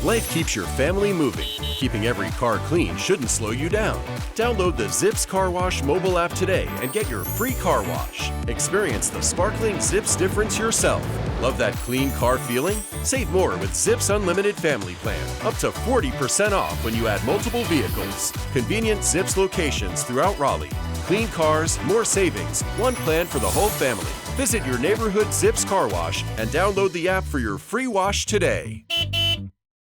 Life keeps your family moving. Keeping every car clean shouldn't slow you down. Download the ZIPS Car Wash mobile app today and get your free car wash. Experience the sparkling ZIPS difference yourself. Love that clean car feeling? Save more with ZIPS Unlimited Family Plan. Up to 40% off when you add multiple vehicles. Convenient ZIPS locations throughout Raleigh. Clean cars, more savings, one plan for the whole family. Visit your neighborhood ZIPS Car Wash and download the app for your free wash today.